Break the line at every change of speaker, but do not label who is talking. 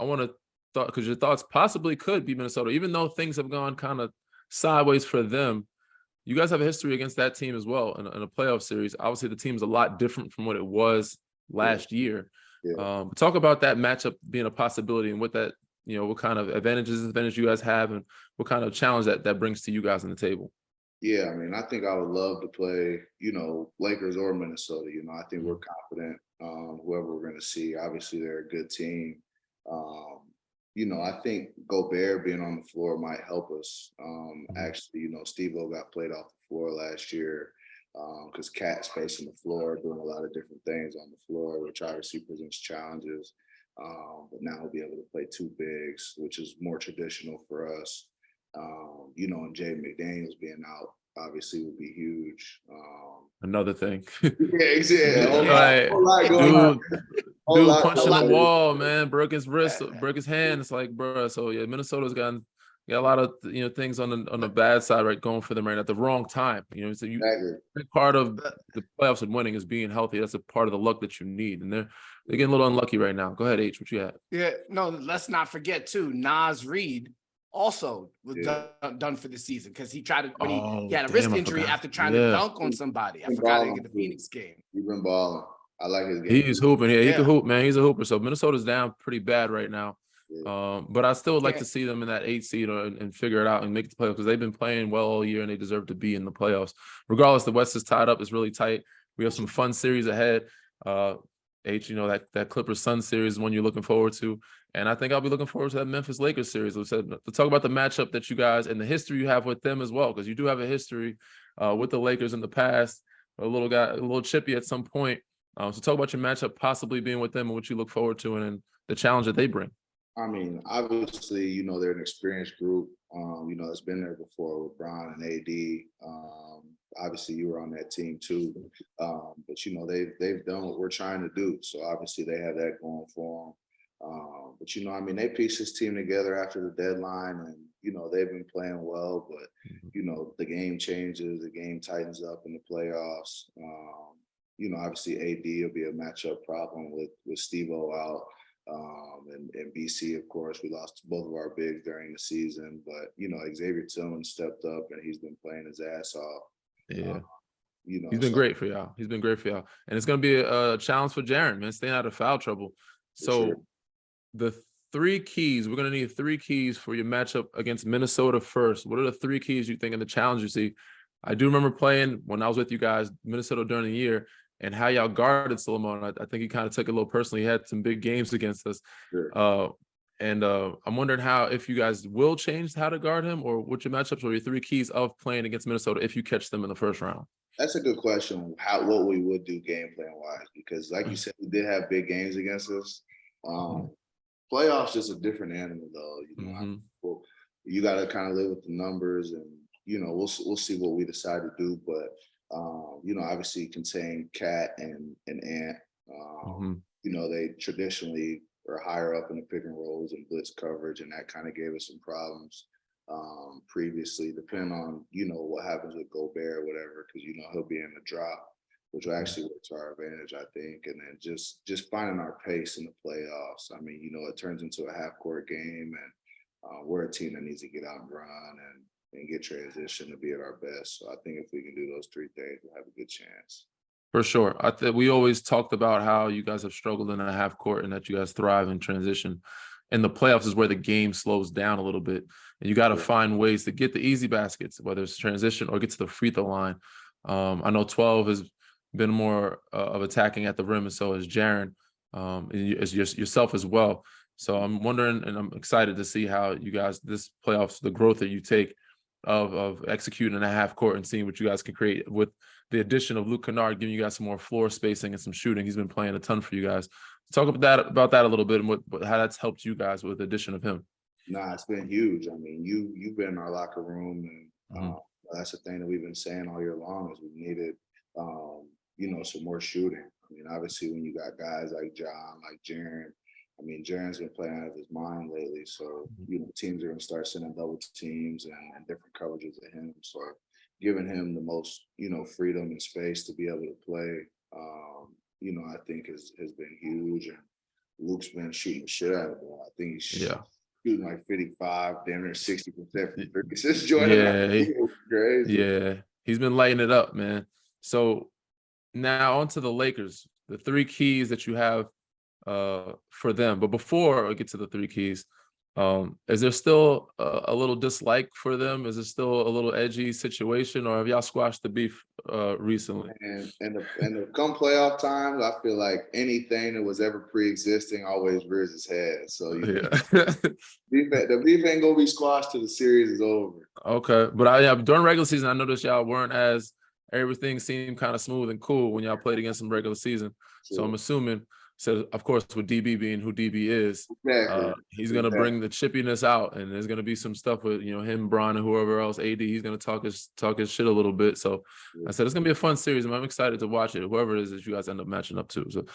want to thought, because your thoughts possibly could be Minnesota, even though things have gone kind of sideways for them. You guys have a history against that team as well in a playoff series. Obviously, the team's a lot different from what it was last year. But talk about that matchup being a possibility and what that, what kind of advantage you guys have and what kind of challenge that brings to you guys on the table.
Yeah, I mean, I think I would love to play, Lakers or Minnesota. I think we're confident, whoever we're going to see. Obviously, they're a good team. I think Gobert being on the floor might help us. Actually, Steve-O got played off the floor last year because Cat's spacing the floor, doing a lot of different things on the floor, which obviously presents challenges. But now he'll be able to play two bigs, which is more traditional for us. And Jay McDaniels being out obviously would be huge.
Another thing.
Yeah, exactly.
Dude punching the wall, man, broke his wrist, broke his hand. It's like, bro. So yeah, Minnesota's got a lot of things on the bad side right going for them right at the wrong time. So part of the playoffs and winning is being healthy. That's a part of the luck that you need, and they're getting a little unlucky right now. Go ahead, H. What you had?
Yeah, no, let's not forget too. Nas Reed also was done for the season because he tried to he had a wrist injury after trying to dunk on somebody. I forgot to get the Phoenix game.
He's been balling. I like his game.
He's hooping. Yeah, he can hoop, man. He's a hooper. So Minnesota's down pretty bad right now. But I still would like to see them in that 8 seed and figure it out and make the playoffs because they've been playing well all year and they deserve to be in the playoffs. Regardless, the West is tied up. It's really tight. We have some fun series ahead. H, that Clippers Sun series is one you're looking forward to. And I think I'll be looking forward to that Memphis Lakers series. We said to talk about the matchup that you guys and the history you have with them as well, because you do have a history with the Lakers in the past. A little chippy at some point. So talk about your matchup possibly being with them and what you look forward to and the challenge that they bring.
I mean, obviously, they're an experienced group. It's been there before with Bron and AD. Obviously, you were on that team too. But they've done what we're trying to do. So obviously, they have that going for them. But they pieced this team together after the deadline, and they've been playing well. But the game changes, the game tightens up in the playoffs. Obviously AD will be a matchup problem with Steve-O out. And BC, of course, we lost both of our bigs during the season, but Xavier Tillman stepped up and he's been playing his ass off.
Yeah. He's been great for y'all. He's been great for y'all. And it's going to be a challenge for Jaren, man, staying out of foul trouble. So the 3 keys, we're going to need 3 keys for your matchup against Minnesota first. What are the 3 keys you think and the challenge you see? I do remember playing when I was with you guys, Minnesota during the year, and how y'all guarded Solomon. I think he kind of took it a little personally. He had some big games against us. And I'm wondering if you guys will change how to guard him or what your matchups or your 3 keys of playing against Minnesota if you catch them in the first round.
That's a good question, what we would do game plan wise, because like you said, we did have big games against us. Playoffs is a different animal though. You got to kind of live with the numbers and, we'll see what we decide to do. But obviously contain Cat and Ant. They traditionally are higher up in the pick and rolls and blitz coverage, and that kind of gave us some problems previously, depending on, what happens with Gobert or whatever, because, he'll be in the drop, which will actually work to our advantage, I think. And then just finding our pace in the playoffs. I mean, it turns into a half-court game, and we're a team that needs to get out and run and get transition to be at our best. So I think if we can do those 3 things, we'll have a good chance.
For sure. We always talked about how you guys have struggled in a half court and that you guys thrive in transition. And the playoffs is where the game slows down a little bit. And you got to find ways to get the easy baskets, whether it's transition or get to the free throw line. I know 12 has been more of attacking at the rim, and so is Jaren, as yourself as well. So I'm wondering, and I'm excited to see how you guys, this playoffs, the growth that you take of executing in a half court and seeing what you guys can create with the addition of Luke Kennard, giving you guys some more floor spacing and some shooting. He's been playing a ton for you guys. Talk about that a little bit and how that's helped you guys with the addition of him.
Nah, it's been huge. I mean, you've been in our locker room, and that's the thing that we've been saying all year long is we needed, some more shooting. I mean, obviously when you got guys like John, like Jaren, I mean, Jaren's been playing out of his mind lately. So, teams are going to start sending double teams and different coverages at him. So giving him the most, freedom and space to be able to play, I think has been huge. And Luke's been shooting shit out of him. I think he's shooting like 55, damn near 60% from three. Since joining, crazy.
Yeah, he's been lighting it up, man. So now on to the Lakers, the three keys that you have for them. But before I get to the three keys, is there still a little dislike for them? Is it still a little edgy situation, or have y'all squashed the beef recently?
And the come playoff times, I feel like anything that was ever pre-existing always rears its head. So the beef ain't gonna be squashed till the series is over.
Okay, but during regular season, I noticed y'all weren't as everything seemed kind of smooth and cool when y'all played against them regular season. So I'm assuming. So, of course, with DB being who DB is, he's going to bring the chippiness out, and there's going to be some stuff with, him, Bron, and whoever else, AD, he's going to talk his shit a little bit. So I said, it's going to be a fun series, and I'm excited to watch it, whoever it is that you guys end up matching up to. So